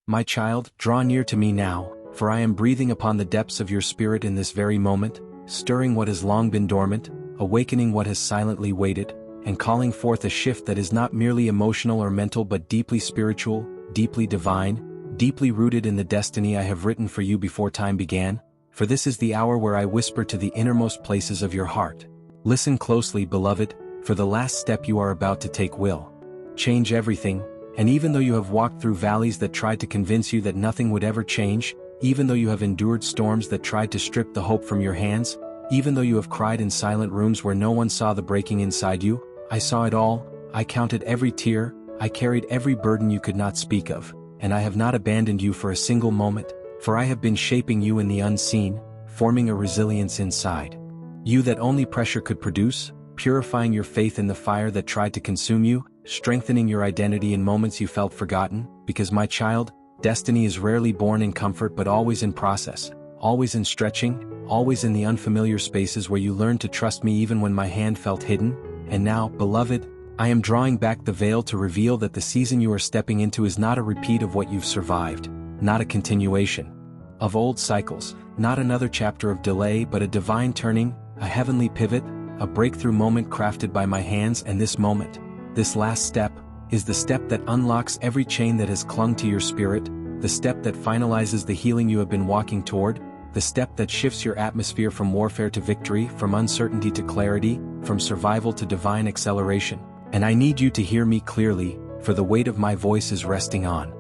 My child, draw near to me now, for I am breathing upon the depths of your spirit in this very moment, stirring what has long been dormant, awakening what has silently waited, and calling forth a shift that is not merely emotional or mental but deeply spiritual, deeply divine, deeply rooted in the destiny I have written for you before time began. For this is the hour where I whisper to the innermost places of your heart. Listen closely, beloved, for the last step you are about to take will change everything, and even though you have walked through valleys that tried to convince you that nothing would ever change, even though you have endured storms that tried to strip the hope from your hands, even though you have cried in silent rooms where no one saw the breaking inside you, I saw it all, I counted every tear, I carried every burden you could not speak of, and I have not abandoned you for a single moment, for I have been shaping you in the unseen, forming a resilience inside you that only pressure could produce, purifying your faith in the fire that tried to consume you, strengthening your identity in moments you felt forgotten, because my child, destiny is rarely born in comfort but always in process, always in stretching, always in the unfamiliar spaces where you learn to trust me even when my hand felt hidden. And now, beloved, I am drawing back the veil to reveal that the season you are stepping into is not a repeat of what you've survived, not a continuation of old cycles, not another chapter of delay but a divine turning, a heavenly pivot, a breakthrough moment crafted by my hands. And this moment, this last step, is the step that unlocks every chain that has clung to your spirit, the step that finalizes the healing you have been walking toward, the step that shifts your atmosphere from warfare to victory, from uncertainty to clarity, from survival to divine acceleration. And I need you to hear me clearly, for the weight of my voice is resting on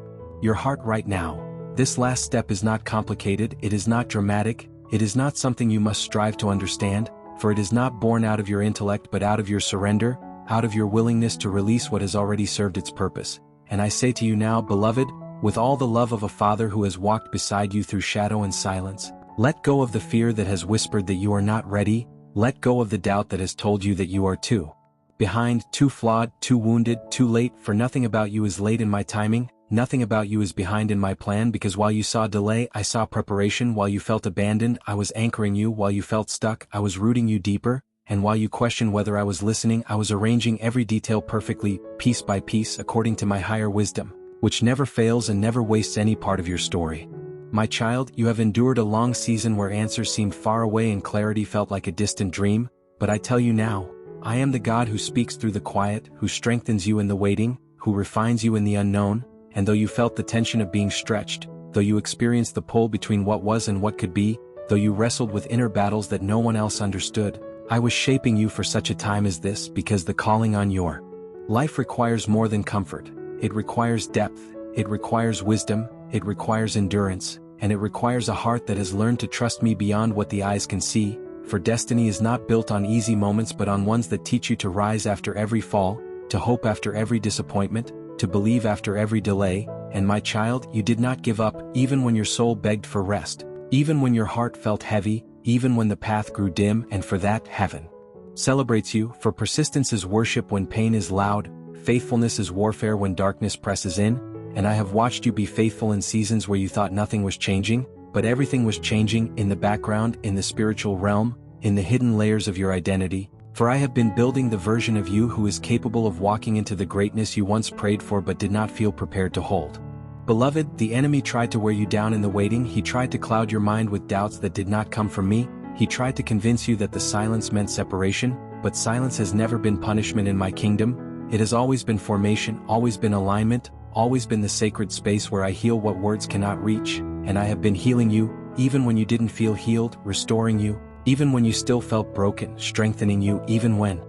your heart right now. This last step is not complicated, it is not dramatic, it is not something you must strive to understand, for it is not born out of your intellect but out of your surrender, out of your willingness to release what has already served its purpose. And I say to you now, beloved, with all the love of a father who has walked beside you through shadow and silence, let go of the fear that has whispered that you are not ready, let go of the doubt that has told you that you are too behind, too flawed, too wounded, too late, for nothing about you is late in my timing, nothing about you is behind in my plan, because while you saw delay, I saw preparation, while you felt abandoned, I was anchoring you, while you felt stuck, I was rooting you deeper, and while you questioned whether I was listening, I was arranging every detail perfectly, piece by piece, according to my higher wisdom, which never fails and never wastes any part of your story. My child, you have endured a long season where answers seemed far away and clarity felt like a distant dream, but I tell you now, I am the God who speaks through the quiet, who strengthens you in the waiting, who refines you in the unknown, and though you felt the tension of being stretched, though you experienced the pull between what was and what could be, though you wrestled with inner battles that no one else understood, I was shaping you for such a time as this, because the calling on your life requires more than comfort. It requires depth, it requires wisdom, it requires endurance, and it requires a heart that has learned to trust me beyond what the eyes can see, for destiny is not built on easy moments but on ones that teach you to rise after every fall, to hope after every disappointment, to believe after every delay. And my child, you did not give up, even when your soul begged for rest, even when your heart felt heavy, even when the path grew dim, and for that, heaven celebrates you, for persistence is worship when pain is loud, faithfulness is warfare when darkness presses in, and I have watched you be faithful in seasons where you thought nothing was changing, but everything was changing in the background, in the spiritual realm, in the hidden layers of your identity. For I have been building the version of you who is capable of walking into the greatness you once prayed for but did not feel prepared to hold. Beloved, the enemy tried to wear you down in the waiting, he tried to cloud your mind with doubts that did not come from me, he tried to convince you that the silence meant separation, but silence has never been punishment in my kingdom, it has always been formation, always been alignment, always been the sacred space where I heal what words cannot reach, and I have been healing you, even when you didn't feel healed, restoring you, even when you still felt broken, strengthening you, even when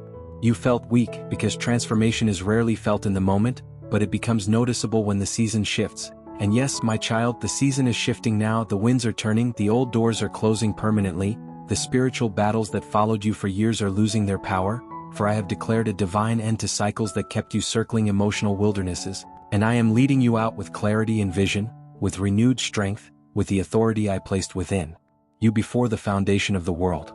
you felt weak, because transformation is rarely felt in the moment, but it becomes noticeable when the season shifts. And yes, my child, the season is shifting now, the winds are turning, the old doors are closing permanently, the spiritual battles that followed you for years are losing their power, for I have declared a divine end to cycles that kept you circling emotional wildernesses, and I am leading you out with clarity and vision, with renewed strength, with the authority I placed within you before the foundation of the world.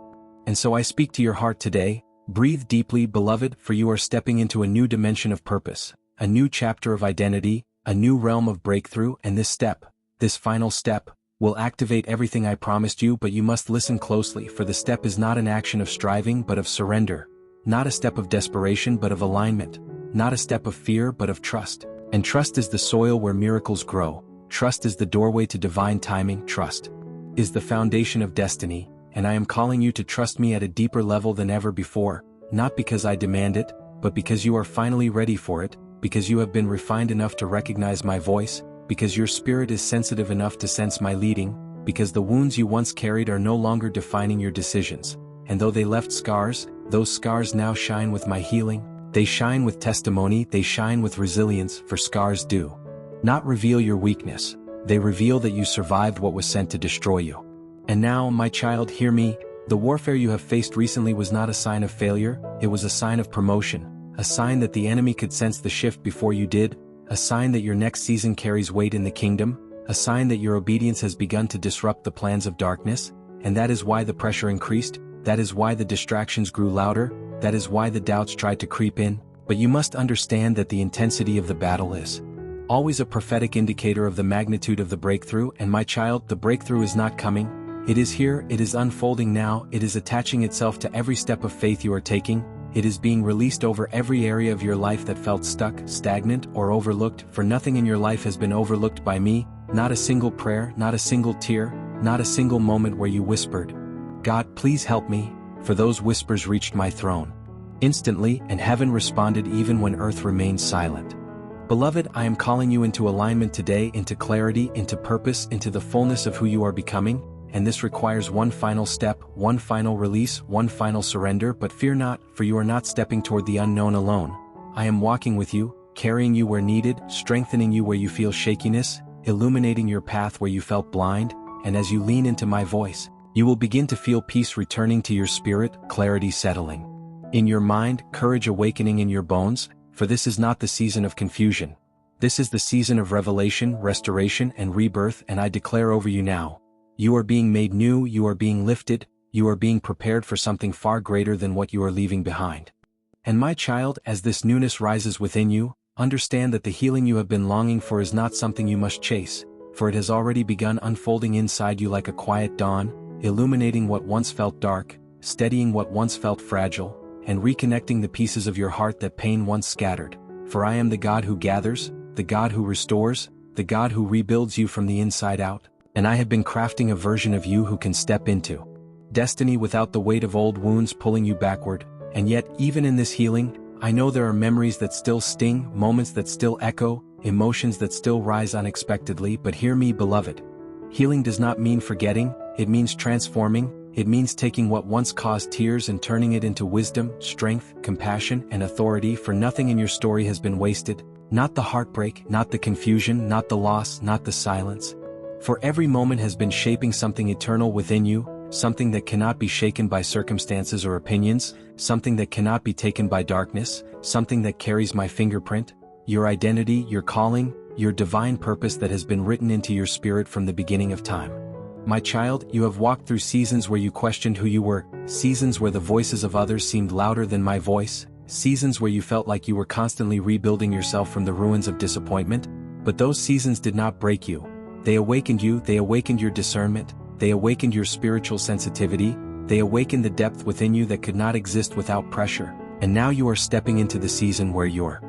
And so I speak to your heart today, breathe deeply, beloved, for you are stepping into a new dimension of purpose, a new chapter of identity, a new realm of breakthrough, and this step, this final step, will activate everything I promised you, but you must listen closely, for the step is not an action of striving but of surrender, not a step of desperation but of alignment, not a step of fear but of trust, and trust is the soil where miracles grow, Trust is the doorway to divine timing. Trust is the foundation of destiny, and I am calling you to trust me at a deeper level than ever before, not because I demand it, but because you are finally ready for it, because you have been refined enough to recognize my voice, because your spirit is sensitive enough to sense my leading, because the wounds you once carried are no longer defining your decisions, and though they left scars, those scars now shine with my healing. They shine with testimony, they shine with resilience, for scars do not reveal your weakness, they reveal that you survived what was sent to destroy you. And now, my child, hear me. The warfare you have faced recently was not a sign of failure, it was a sign of promotion, a sign that the enemy could sense the shift before you did, a sign that your next season carries weight in the kingdom, a sign that your obedience has begun to disrupt the plans of darkness, and that is why the pressure increased, that is why the distractions grew louder, that is why the doubts tried to creep in, but you must understand that the intensity of the battle is always a prophetic indicator of the magnitude of the breakthrough, and my child, the breakthrough is not coming. It is here, it is unfolding now, it is attaching itself to every step of faith you are taking, it is being released over every area of your life that felt stuck, stagnant, or overlooked, for nothing in your life has been overlooked by me, not a single prayer, not a single tear, not a single moment where you whispered, "God, please help me," for those whispers reached my throne instantly, and heaven responded even when earth remained silent. Beloved, I am calling you into alignment today, into clarity, into purpose, into the fullness of who you are becoming, and this requires one final step, one final release, one final surrender. But fear not, for you are not stepping toward the unknown alone. I am walking with you, carrying you where needed, strengthening you where you feel shakiness, illuminating your path where you felt blind, and as you lean into my voice, you will begin to feel peace returning to your spirit, clarity settling in your mind, courage awakening in your bones, for this is not the season of confusion. This is the season of revelation, restoration, and rebirth, and I declare over you now, you are being made new, you are being lifted, you are being prepared for something far greater than what you are leaving behind. And my child, as this newness rises within you, understand that the healing you have been longing for is not something you must chase, for it has already begun unfolding inside you like a quiet dawn, illuminating what once felt dark, steadying what once felt fragile, and reconnecting the pieces of your heart that pain once scattered. For I am the God who gathers, the God who restores, the God who rebuilds you from the inside out, and I have been crafting a version of you who can step into destiny without the weight of old wounds pulling you backward. And yet, even in this healing, I know there are memories that still sting, moments that still echo, emotions that still rise unexpectedly. But hear me, beloved. Healing does not mean forgetting, it means transforming. It means taking what once caused tears and turning it into wisdom, strength, compassion, and authority, for nothing in your story has been wasted, not the heartbreak, not the confusion, not the loss, not the silence. For every moment has been shaping something eternal within you, something that cannot be shaken by circumstances or opinions, something that cannot be taken by darkness, something that carries my fingerprint, your identity, your calling, your divine purpose that has been written into your spirit from the beginning of time. My child, you have walked through seasons where you questioned who you were, seasons where the voices of others seemed louder than my voice, seasons where you felt like you were constantly rebuilding yourself from the ruins of disappointment, but those seasons did not break you. They awakened you, they awakened your discernment, they awakened your spiritual sensitivity, they awakened the depth within you that could not exist without pressure, and now you are stepping into the season where your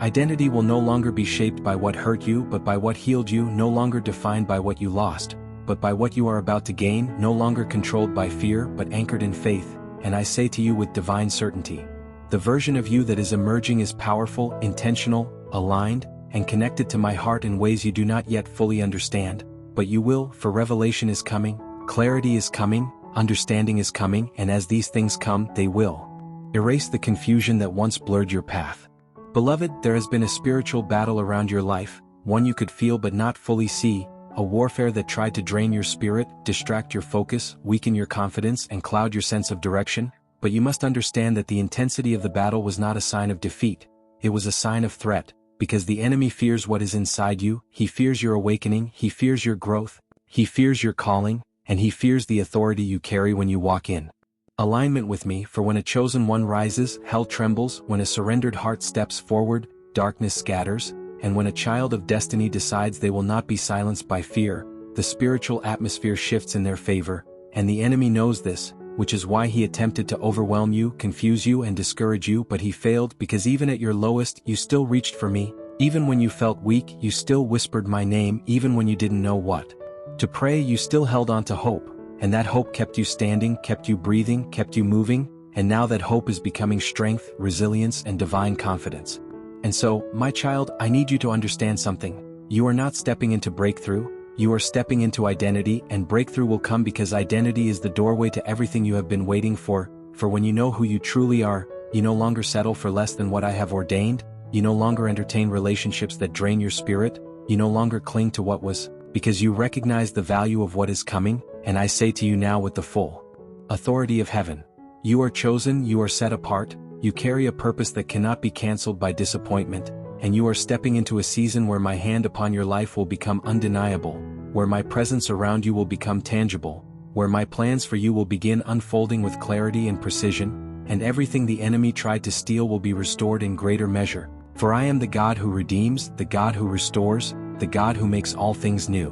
identity will no longer be shaped by what hurt you but by what healed you, no longer defined by what you lost, but by what you are about to gain, no longer controlled by fear but anchored in faith. And I say to you with divine certainty, the version of you that is emerging is powerful, intentional, aligned, and connected to my heart in ways you do not yet fully understand, but you will, for revelation is coming, clarity is coming, understanding is coming, and as these things come, they will erase the confusion that once blurred your path. Beloved, there has been a spiritual battle around your life, one you could feel but not fully see, a warfare that tried to drain your spirit, distract your focus, weaken your confidence, and cloud your sense of direction. But you must understand that the intensity of the battle was not a sign of defeat, it was a sign of threat, because the enemy fears what is inside you, he fears your awakening, he fears your growth, he fears your calling, and he fears the authority you carry when you walk in alignment with me. For when a chosen one rises, hell trembles, when a surrendered heart steps forward, darkness scatters, and when a child of destiny decides they will not be silenced by fear, the spiritual atmosphere shifts in their favor, and the enemy knows this, which is why he attempted to overwhelm you, confuse you, and discourage you, but he failed, because even at your lowest, you still reached for me, Even when you felt weak, you still whispered my name. Even when you didn't know what to pray, you still held on to hope, and that hope kept you standing, kept you breathing, kept you moving, and now that hope is becoming strength, resilience, and divine confidence. And so, my child, I need you to understand something. You are not stepping into breakthrough, you are stepping into identity, and breakthrough will come because identity is the doorway to everything you have been waiting for when you know who you truly are, you no longer settle for less than what I have ordained, you no longer entertain relationships that drain your spirit, you no longer cling to what was, because you recognize the value of what is coming, and I say to you now with the full authority of heaven, you are chosen, you are set apart, you carry a purpose that cannot be cancelled by disappointment, and you are stepping into a season where my hand upon your life will become undeniable, where my presence around you will become tangible, where my plans for you will begin unfolding with clarity and precision, and everything the enemy tried to steal will be restored in greater measure. For I am the God who redeems, the God who restores, the God who makes all things new.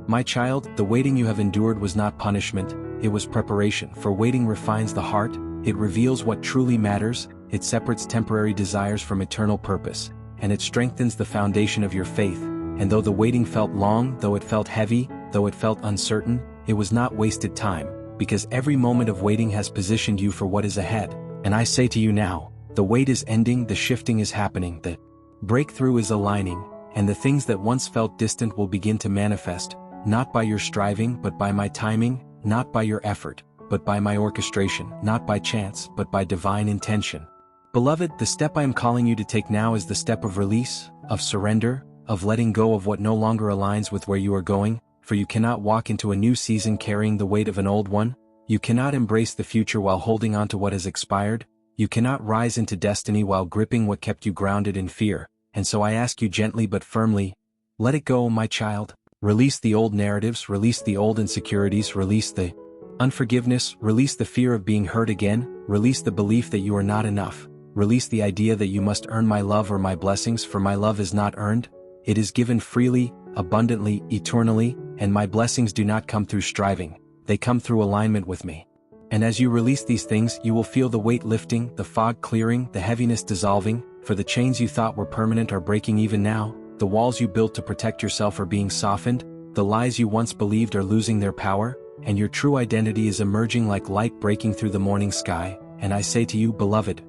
My child, the waiting you have endured was not punishment, it was preparation, for waiting refines the heart, it reveals what truly matters, it separates temporary desires from eternal purpose, and it strengthens the foundation of your faith. And though the waiting felt long, though it felt heavy, though it felt uncertain, it was not wasted time, because every moment of waiting has positioned you for what is ahead. And I say to you now, the wait is ending, the shifting is happening, the breakthrough is aligning, and the things that once felt distant will begin to manifest, not by your striving but by my timing, not by your effort, but by my orchestration, not by chance but by divine intention. Beloved, the step I am calling you to take now is the step of release, of surrender, of letting go of what no longer aligns with where you are going, for you cannot walk into a new season carrying the weight of an old one, you cannot embrace the future while holding on to what has expired, you cannot rise into destiny while gripping what kept you grounded in fear, and so I ask you gently but firmly, let it go, my child. Release the old narratives, release the old insecurities, release the unforgiveness, release the fear of being hurt again, release the belief that you are not enough, release the idea that you must earn my love or my blessings, for my love is not earned, it is given freely, abundantly, eternally, and my blessings do not come through striving, they come through alignment with me. And as you release these things, you will feel the weight lifting, the fog clearing, the heaviness dissolving, for the chains you thought were permanent are breaking even now, the walls you built to protect yourself are being softened, the lies you once believed are losing their power, and your true identity is emerging like light breaking through the morning sky. And I say to you, beloved,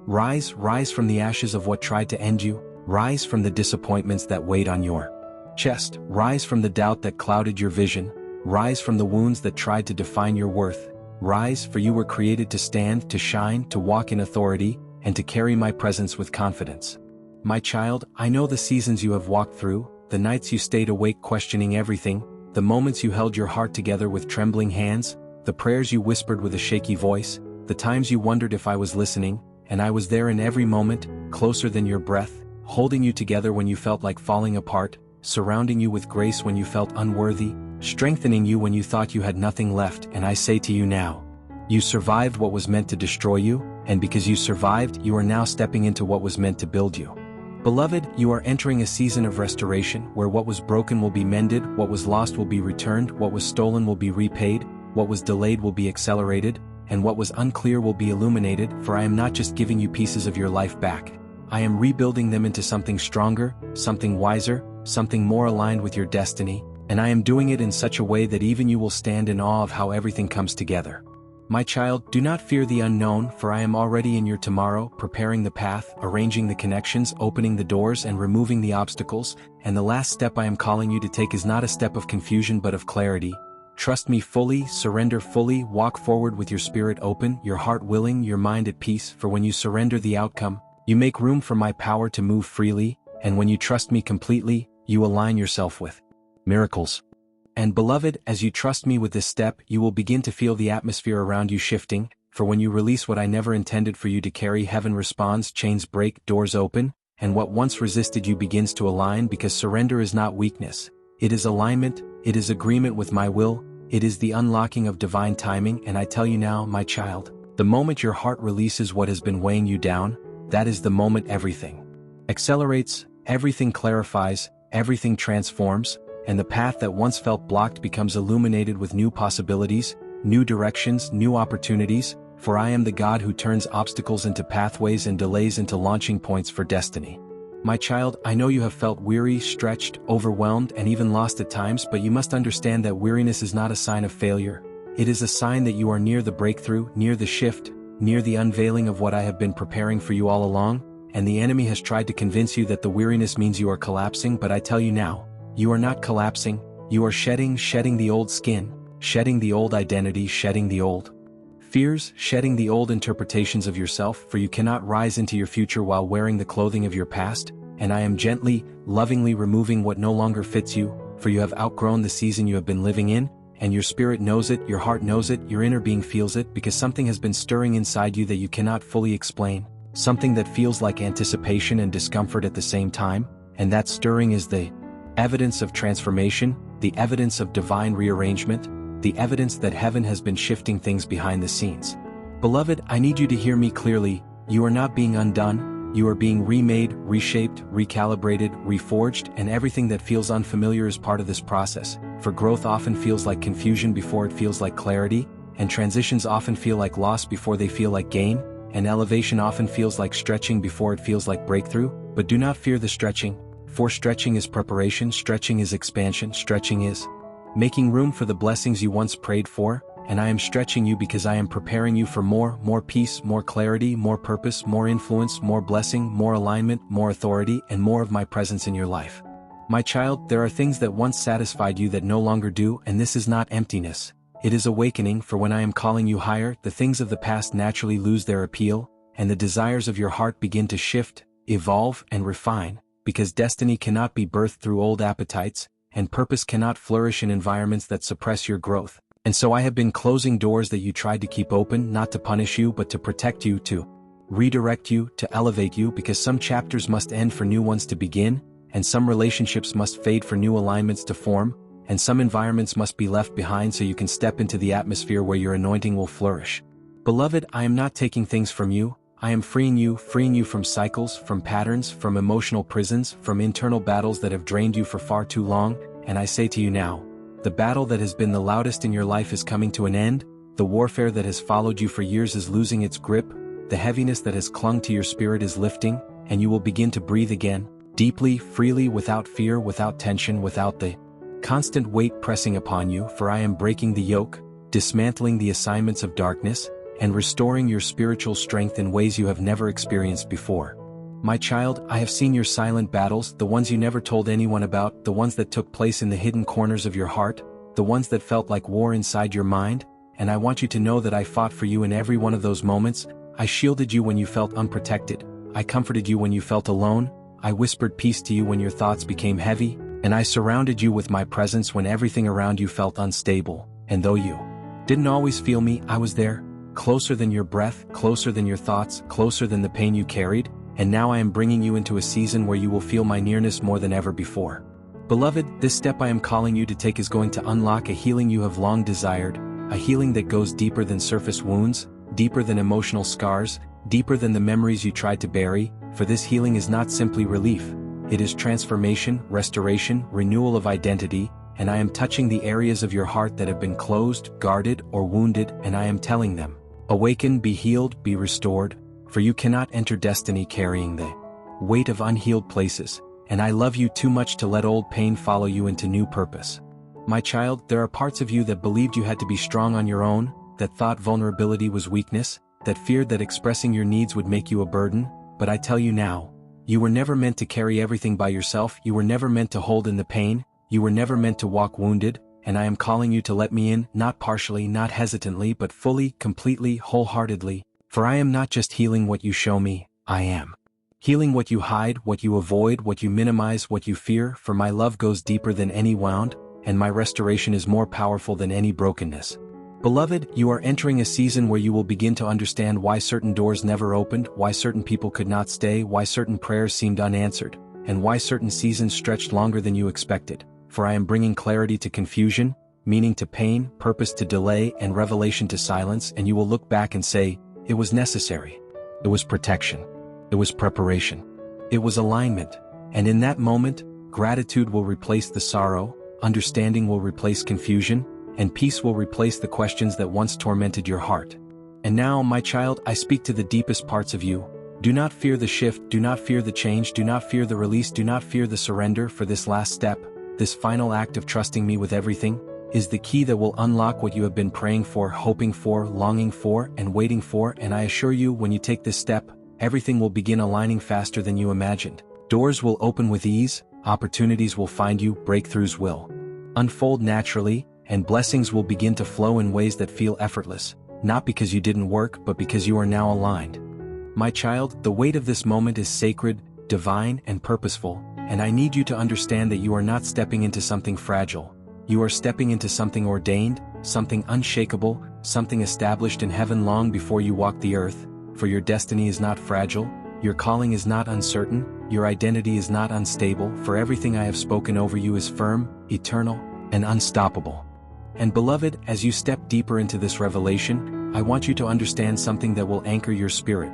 rise, rise from the ashes of what tried to end you, rise from the disappointments that weighed on your chest, rise from the doubt that clouded your vision, rise from the wounds that tried to define your worth, rise, for you were created to stand, to shine, to walk in authority, and to carry my presence with confidence. My child, I know the seasons you have walked through, the nights you stayed awake questioning everything, the moments you held your heart together with trembling hands, the prayers you whispered with a shaky voice, the times you wondered if I was listening, and I was there in every moment, closer than your breath, holding you together when you felt like falling apart, surrounding you with grace when you felt unworthy, strengthening you when you thought you had nothing left. And I say to you now, you survived what was meant to destroy you, and because you survived, you are now stepping into what was meant to build you. Beloved, you are entering a season of restoration where what was broken will be mended, what was lost will be returned, what was stolen will be repaid, what was delayed will be accelerated, and what was unclear will be illuminated, for I am not just giving you pieces of your life back. I am rebuilding them into something stronger, something wiser, something more aligned with your destiny, and I am doing it in such a way that even you will stand in awe of how everything comes together. My child, do not fear the unknown, for I am already in your tomorrow, preparing the path, arranging the connections, opening the doors, and removing the obstacles, and the last step I am calling you to take is not a step of confusion but of clarity. Trust me fully, surrender fully, walk forward with your spirit open, your heart willing, your mind at peace, for when you surrender the outcome, you make room for my power to move freely, and when you trust me completely, you align yourself with miracles. And beloved, as you trust me with this step, you will begin to feel the atmosphere around you shifting, for when you release what I never intended for you to carry, heaven responds, chains break, doors open, and what once resisted you begins to align, because surrender is not weakness, it is alignment, it is agreement with my will, it is the unlocking of divine timing. And I tell you now, my child, the moment your heart releases what has been weighing you down, that is the moment everything accelerates, everything clarifies, everything transforms, and the path that once felt blocked becomes illuminated with new possibilities, new directions, new opportunities, for I am the God who turns obstacles into pathways and delays into launching points for destiny. My child, I know you have felt weary, stretched, overwhelmed, and even lost at times, but you must understand that weariness is not a sign of failure. It is a sign that you are near the breakthrough, near the shift, near the unveiling of what I have been preparing for you all along, and the enemy has tried to convince you that the weariness means you are collapsing, but I tell you now, you are not collapsing, you are shedding the old skin, shedding the old identity, shedding the old fears, shedding the old interpretations of yourself, for you cannot rise into your future while wearing the clothing of your past, and I am gently, lovingly removing what no longer fits you, for you have outgrown the season you have been living in, and your spirit knows it, your heart knows it, your inner being feels it, because something has been stirring inside you that you cannot fully explain, something that feels like anticipation and discomfort at the same time, and that stirring is the evidence of transformation, the evidence of divine rearrangement, the evidence that heaven has been shifting things behind the scenes. Beloved, I need you to hear me clearly. You are not being undone, you are being remade, reshaped, recalibrated, reforged, and everything that feels unfamiliar is part of this process, for growth often feels like confusion before it feels like clarity, and transitions often feel like loss before they feel like gain, and elevation often feels like stretching before it feels like breakthrough, but do not fear the stretching, for stretching is preparation, stretching is expansion, stretching is making room for the blessings you once prayed for, and I am stretching you because I am preparing you for more peace, more clarity, more purpose, more influence, more blessing, more alignment, more authority, and more of my presence in your life. My child, there are things that once satisfied you that no longer do, and this is not emptiness. It is awakening, for when I am calling you higher, the things of the past naturally lose their appeal, and the desires of your heart begin to shift, evolve, and refine, because destiny cannot be birthed through old appetites, and purpose cannot flourish in environments that suppress your growth. And so I have been closing doors that you tried to keep open, not to punish you but to protect you, to redirect you, to elevate you, because some chapters must end for new ones to begin, and some relationships must fade for new alignments to form, and some environments must be left behind so you can step into the atmosphere where your anointing will flourish. Beloved, I am not taking things from you, I am freeing you from cycles, from patterns, from emotional prisons, from internal battles that have drained you for far too long, and I say to you now, the battle that has been the loudest in your life is coming to an end, the warfare that has followed you for years is losing its grip, the heaviness that has clung to your spirit is lifting, and you will begin to breathe again, deeply, freely, without fear, without tension, without the constant weight pressing upon you, for I am breaking the yoke, dismantling the assignments of darkness, and restoring your spiritual strength in ways you have never experienced before. My child, I have seen your silent battles, the ones you never told anyone about, the ones that took place in the hidden corners of your heart, the ones that felt like war inside your mind, and I want you to know that I fought for you in every one of those moments. I shielded you when you felt unprotected, I comforted you when you felt alone, I whispered peace to you when your thoughts became heavy, and I surrounded you with my presence when everything around you felt unstable, and though you didn't always feel me, I was there, closer than your breath, closer than your thoughts, closer than the pain you carried, and now I am bringing you into a season where you will feel my nearness more than ever before. Beloved, this step I am calling you to take is going to unlock a healing you have long desired, a healing that goes deeper than surface wounds, deeper than emotional scars, deeper than the memories you tried to bury, for this healing is not simply relief, it is transformation, restoration, renewal of identity, and I am touching the areas of your heart that have been closed, guarded, or wounded, and I am telling them, awaken, be healed, be restored, for you cannot enter destiny carrying the weight of unhealed places, and I love you too much to let old pain follow you into new purpose. My child, there are parts of you that believed you had to be strong on your own, that thought vulnerability was weakness, that feared that expressing your needs would make you a burden, but I tell you now, you were never meant to carry everything by yourself, you were never meant to hold in the pain, you were never meant to walk wounded, and I am calling you to let me in, not partially, not hesitantly, but fully, completely, wholeheartedly, for I am not just healing what you show me, I am healing what you hide, what you avoid, what you minimize, what you fear, for my love goes deeper than any wound, and my restoration is more powerful than any brokenness. Beloved, you are entering a season where you will begin to understand why certain doors never opened, why certain people could not stay, why certain prayers seemed unanswered, and why certain seasons stretched longer than you expected. For I am bringing clarity to confusion, meaning to pain, purpose to delay, and revelation to silence, and you will look back and say, it was necessary. It was protection. It was preparation. It was alignment. And in that moment, gratitude will replace the sorrow, understanding will replace confusion, and peace will replace the questions that once tormented your heart. And now, my child, I speak to the deepest parts of you, Do not fear the shift, do not fear the change, do not fear the release, do not fear the surrender, for this last step, this final act of trusting me with everything, is the key that will unlock what you have been praying for, hoping for, longing for, and waiting for. And I assure you, when you take this step, everything will begin aligning faster than you imagined. Doors will open with ease, opportunities will find you, breakthroughs will unfold naturally, and blessings will begin to flow in ways that feel effortless, not because you didn't work but because you are now aligned. My child, the weight of this moment is sacred, divine, and purposeful, and I need you to understand that you are not stepping into something fragile. You are stepping into something ordained, something unshakable, something established in heaven long before you walk the earth, for your destiny is not fragile, your calling is not uncertain, your identity is not unstable, for everything I have spoken over you is firm, eternal, and unstoppable. And beloved, as you step deeper into this revelation, I want you to understand something that will anchor your spirit.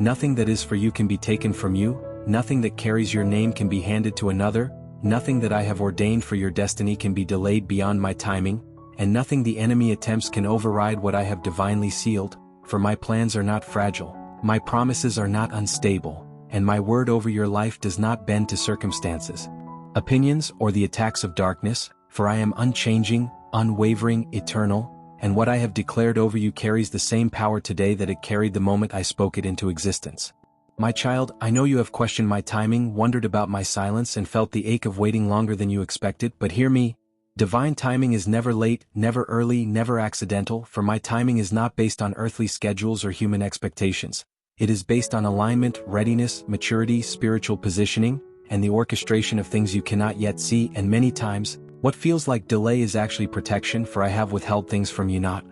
Nothing that is for you can be taken from you, nothing that carries your name can be handed to another, nothing that I have ordained for your destiny can be delayed beyond my timing, and nothing the enemy attempts can override what I have divinely sealed, for my plans are not fragile, my promises are not unstable, and my word over your life does not bend to circumstances, opinions, or the attacks of darkness, for I am unchanging, unwavering, eternal, and what I have declared over you carries the same power today that it carried the moment I spoke it into existence. My child, I know you have questioned my timing, wondered about my silence, and felt the ache of waiting longer than you expected, but hear me. Divine timing is never late, never early, never accidental, for my timing is not based on earthly schedules or human expectations. It is based on alignment, readiness, maturity, spiritual positioning, and the orchestration of things you cannot yet see. And many times, what feels like delay is actually protection, for I have withheld things from you not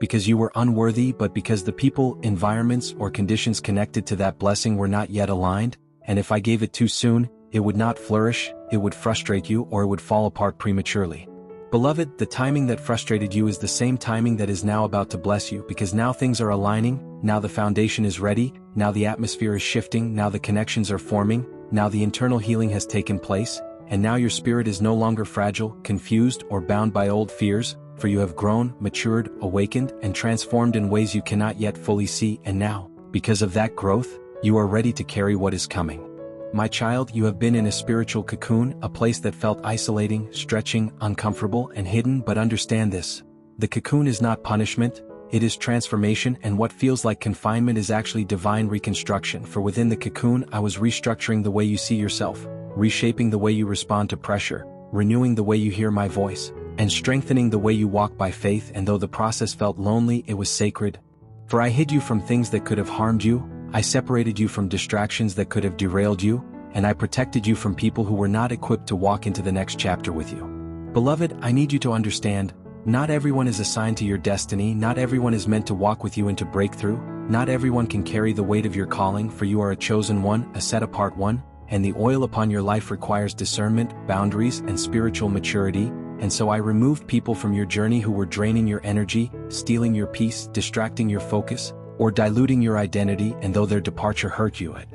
because you were unworthy, but because the people, environments, or conditions connected to that blessing were not yet aligned, and if I gave it too soon, it would not flourish, it would frustrate you, or it would fall apart prematurely. Beloved, the timing that frustrated you is the same timing that is now about to bless you, because now things are aligning, now the foundation is ready, now the atmosphere is shifting, now the connections are forming, now the internal healing has taken place, and now your spirit is no longer fragile, confused, or bound by old fears, for you have grown, matured, awakened, and transformed in ways you cannot yet fully see, and now, because of that growth, you are ready to carry what is coming. My child, you have been in a spiritual cocoon, a place that felt isolating, stretching, uncomfortable, and hidden, but understand this. The cocoon is not punishment, it is transformation, and what feels like confinement is actually divine reconstruction, for within the cocoon I was restructuring the way you see yourself, reshaping the way you respond to pressure, renewing the way you hear my voice, and strengthening the way you walk by faith. And though the process felt lonely, it was sacred. For I hid you from things that could have harmed you, I separated you from distractions that could have derailed you, and I protected you from people who were not equipped to walk into the next chapter with you. Beloved, I need you to understand, not everyone is assigned to your destiny, not everyone is meant to walk with you into breakthrough, not everyone can carry the weight of your calling, for you are a chosen one, a set-apart one, and the oil upon your life requires discernment, boundaries, and spiritual maturity. And so I removed people from your journey who were draining your energy, stealing your peace, distracting your focus, or diluting your identity, and though their departure hurt you, it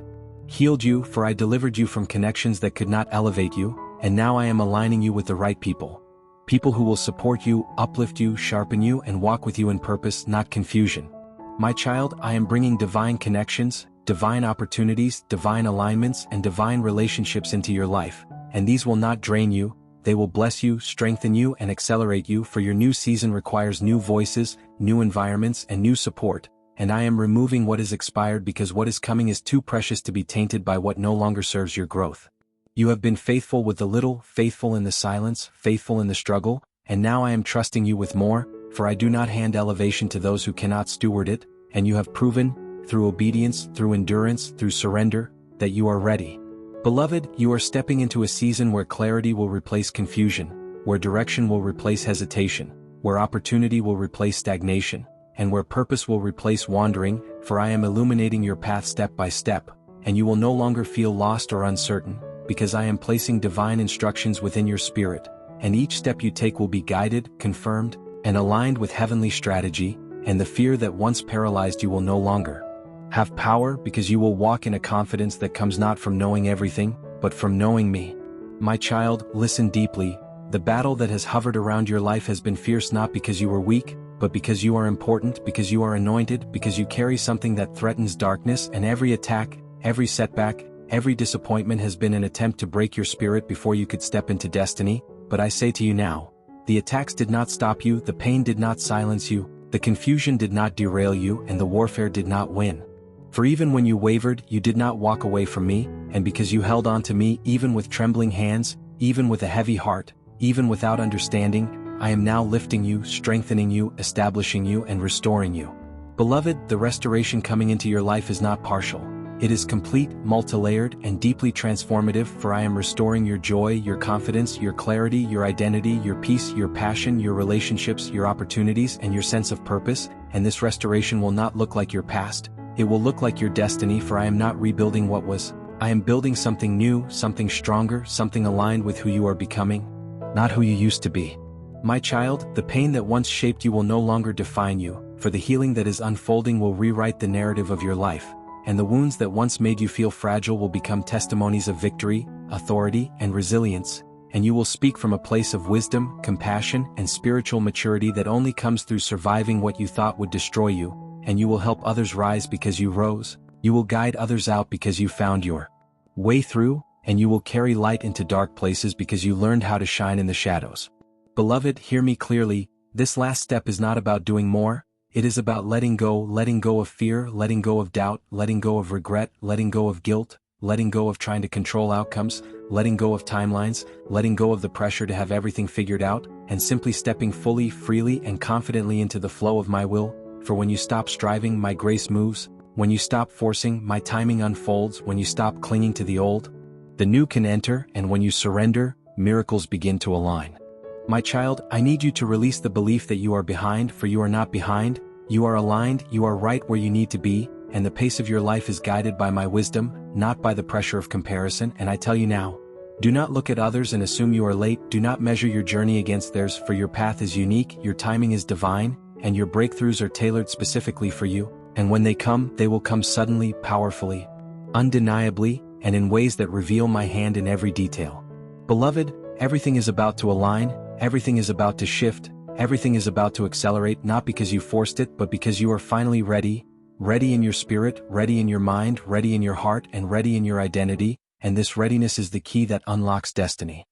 healed you, for I delivered you from connections that could not elevate you, and now I am aligning you with the right people. People who will support you, uplift you, sharpen you, and walk with you in purpose, not confusion. My child, I am bringing divine connections, divine opportunities, divine alignments, and divine relationships into your life, and these will not drain you. They will bless you, strengthen you, and accelerate you, for your new season requires new voices, new environments, and new support, and I am removing what is expired because what is coming is too precious to be tainted by what no longer serves your growth. You have been faithful with the little, faithful in the silence, faithful in the struggle, and now I am trusting you with more, for I do not hand elevation to those who cannot steward it, and you have proven, through obedience, through endurance, through surrender, that you are ready. Beloved, you are stepping into a season where clarity will replace confusion, where direction will replace hesitation, where opportunity will replace stagnation, and where purpose will replace wandering, for I am illuminating your path step by step, and you will no longer feel lost or uncertain, because I am placing divine instructions within your spirit, and each step you take will be guided, confirmed, and aligned with heavenly strategy, and the fear that once paralyzed you will no longer have power, because you will walk in a confidence that comes not from knowing everything, but from knowing me. My child, listen deeply. The battle that has hovered around your life has been fierce not because you were weak, but because you are important, because you are anointed, because you carry something that threatens darkness, and every attack, every setback, every disappointment has been an attempt to break your spirit before you could step into destiny. But I say to you now, the attacks did not stop you, the pain did not silence you, the confusion did not derail you, and the warfare did not win. For even when you wavered, you did not walk away from me, and because you held on to me even with trembling hands, even with a heavy heart, even without understanding, I am now lifting you, strengthening you, establishing you, and restoring you. Beloved, the restoration coming into your life is not partial. It is complete, multi-layered, and deeply transformative, for I am restoring your joy, your confidence, your clarity, your identity, your peace, your passion, your relationships, your opportunities, and your sense of purpose, and this restoration will not look like your past. It will look like your destiny, for I am not rebuilding what was. I am building something new, something stronger, something aligned with who you are becoming, not who you used to be. My child, the pain that once shaped you will no longer define you, for the healing that is unfolding will rewrite the narrative of your life, and the wounds that once made you feel fragile will become testimonies of victory, authority, and resilience, and you will speak from a place of wisdom, compassion, and spiritual maturity that only comes through surviving what you thought would destroy you, and you will help others rise because you rose. You will guide others out because you found your way through, and you will carry light into dark places because you learned how to shine in the shadows. Beloved, hear me clearly, this last step is not about doing more, it is about letting go of fear, letting go of doubt, letting go of regret, letting go of guilt, letting go of trying to control outcomes, letting go of timelines, letting go of the pressure to have everything figured out, and simply stepping fully, freely, and confidently into the flow of my will. For when you stop striving, my grace moves. When you stop forcing, my timing unfolds. When you stop clinging to the old, the new can enter, and when you surrender, miracles begin to align. My child, I need you to release the belief that you are behind, for you are not behind, you are aligned, you are right where you need to be, and the pace of your life is guided by my wisdom, not by the pressure of comparison. And I tell you now, do not look at others and assume you are late, do not measure your journey against theirs, for your path is unique, your timing is divine, and your breakthroughs are tailored specifically for you, and when they come, they will come suddenly, powerfully, undeniably, and in ways that reveal my hand in every detail. Beloved, everything is about to align, everything is about to shift, everything is about to accelerate, not because you forced it, but because you are finally ready, ready in your spirit, ready in your mind, ready in your heart, and ready in your identity, and this readiness is the key that unlocks destiny.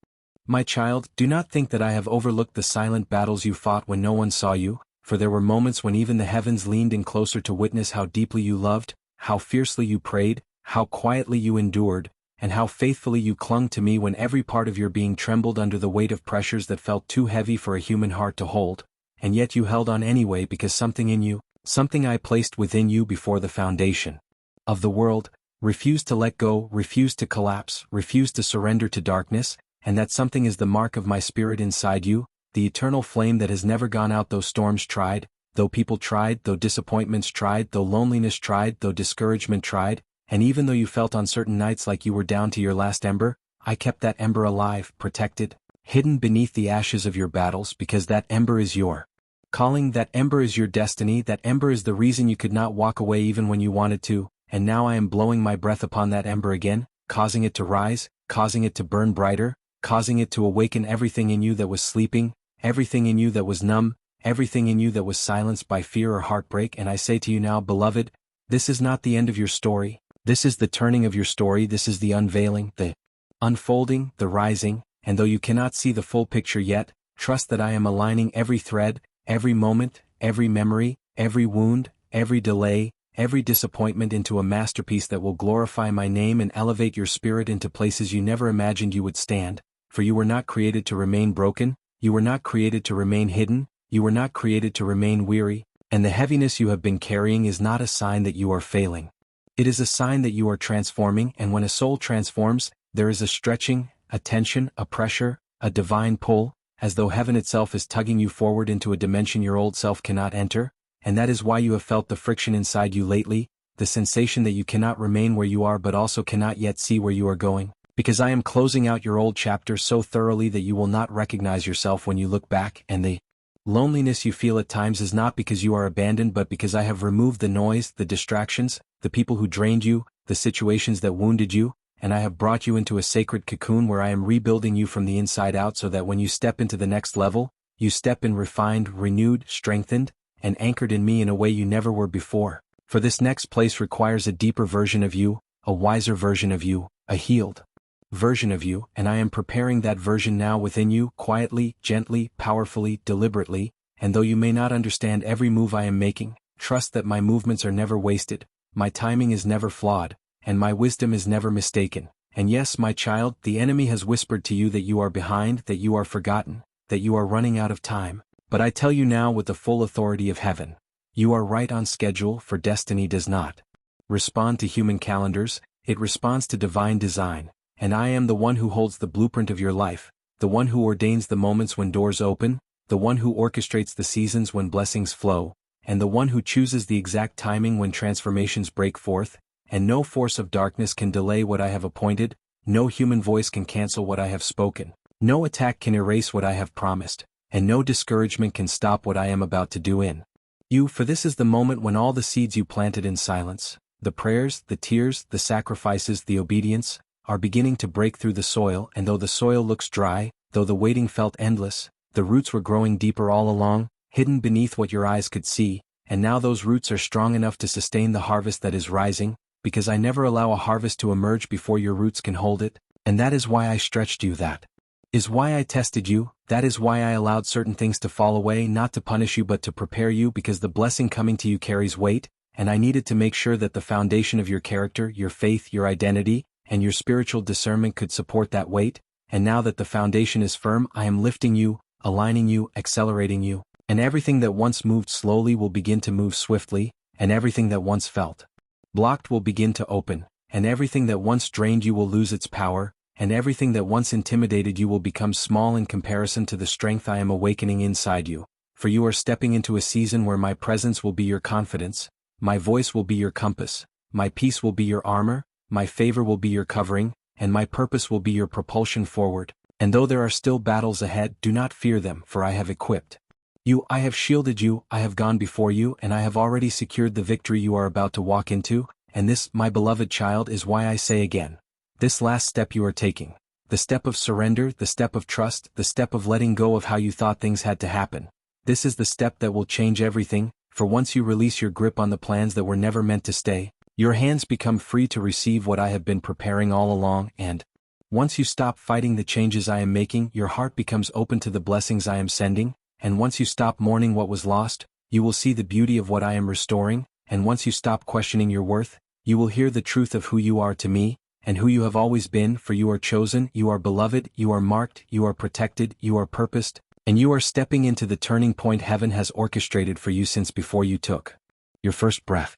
My child, do not think that I have overlooked the silent battles you fought when no one saw you, for there were moments when even the heavens leaned in closer to witness how deeply you loved, how fiercely you prayed, how quietly you endured, and how faithfully you clung to me when every part of your being trembled under the weight of pressures that felt too heavy for a human heart to hold, and yet you held on anyway because something in you, something I placed within you before the foundation of the world, refused to let go, refused to collapse, refused to surrender to darkness, and that something is the mark of my spirit inside you, the eternal flame that has never gone out though storms tried, though people tried, though disappointments tried, though loneliness tried, though discouragement tried, and even though you felt on certain nights like you were down to your last ember, I kept that ember alive, protected, hidden beneath the ashes of your battles, because that ember is your calling, that ember is your destiny, that ember is the reason you could not walk away even when you wanted to, and now I am blowing my breath upon that ember again, causing it to rise, causing it to burn brighter, causing it to awaken everything in you that was sleeping, everything in you that was numb, everything in you that was silenced by fear or heartbreak. And I say to you now, beloved, this is not the end of your story, this is the turning of your story, this is the unveiling, the unfolding, the rising, and though you cannot see the full picture yet, trust that I am aligning every thread, every moment, every memory, every wound, every delay, every disappointment into a masterpiece that will glorify my name and elevate your spirit into places you never imagined you would stand, for you were not created to remain broken, you were not created to remain hidden, you were not created to remain weary, and the heaviness you have been carrying is not a sign that you are failing. It is a sign that you are transforming, and when a soul transforms, there is a stretching, a tension, a pressure, a divine pull, as though heaven itself is tugging you forward into a dimension your old self cannot enter, and that is why you have felt the friction inside you lately, the sensation that you cannot remain where you are but also cannot yet see where you are going. Because I am closing out your old chapter so thoroughly that you will not recognize yourself when you look back, and the loneliness you feel at times is not because you are abandoned but because I have removed the noise, the distractions, the people who drained you, the situations that wounded you, and I have brought you into a sacred cocoon where I am rebuilding you from the inside out so that when you step into the next level, you step in refined, renewed, strengthened, and anchored in me in a way you never were before. For this next place requires a deeper version of you, a wiser version of you, a healed version of you, and I am preparing that version now within you, quietly, gently, powerfully, deliberately, and though you may not understand every move I am making, trust that my movements are never wasted, my timing is never flawed, and my wisdom is never mistaken. And yes, my child, the enemy has whispered to you that you are behind, that you are forgotten, that you are running out of time. But I tell you now with the full authority of heaven, you are right on schedule, for destiny does not respond to human calendars, it responds to divine design. And I am the one who holds the blueprint of your life, the one who ordains the moments when doors open, the one who orchestrates the seasons when blessings flow, and the one who chooses the exact timing when transformations break forth, and no force of darkness can delay what I have appointed, no human voice can cancel what I have spoken, no attack can erase what I have promised, and no discouragement can stop what I am about to do in you, for this is the moment when all the seeds you planted in silence, the prayers, the tears, the sacrifices, the obedience, are beginning to break through the soil, and though the soil looks dry, though the waiting felt endless, the roots were growing deeper all along, hidden beneath what your eyes could see, and now those roots are strong enough to sustain the harvest that is rising, because I never allow a harvest to emerge before your roots can hold it, and that is why I stretched you, that is why I tested you, that is why I allowed certain things to fall away, not to punish you but to prepare you, because the blessing coming to you carries weight, and I needed to make sure that the foundation of your character, your faith, your identity, and your spiritual discernment could support that weight, and now that the foundation is firm, I am lifting you, aligning you, accelerating you, and everything that once moved slowly will begin to move swiftly, and everything that once felt blocked will begin to open, and everything that once drained you will lose its power, and everything that once intimidated you will become small in comparison to the strength I am awakening inside you, for you are stepping into a season where my presence will be your confidence, my voice will be your compass, my peace will be your armor, my favor will be your covering, and my purpose will be your propulsion forward. And though there are still battles ahead, do not fear them, for I have equipped you, I have shielded you, I have gone before you, and I have already secured the victory you are about to walk into, and this, my beloved child, is why I say again, this last step you are taking, the step of surrender, the step of trust, the step of letting go of how you thought things had to happen, this is the step that will change everything, for once you release your grip on the plans that were never meant to stay, your hands become free to receive what I have been preparing all along, and once you stop fighting the changes I am making, your heart becomes open to the blessings I am sending, and once you stop mourning what was lost, you will see the beauty of what I am restoring, and once you stop questioning your worth, you will hear the truth of who you are to me, and who you have always been, for you are chosen, you are beloved, you are marked, you are protected, you are purposed, and you are stepping into the turning point heaven has orchestrated for you since before you took your first breath.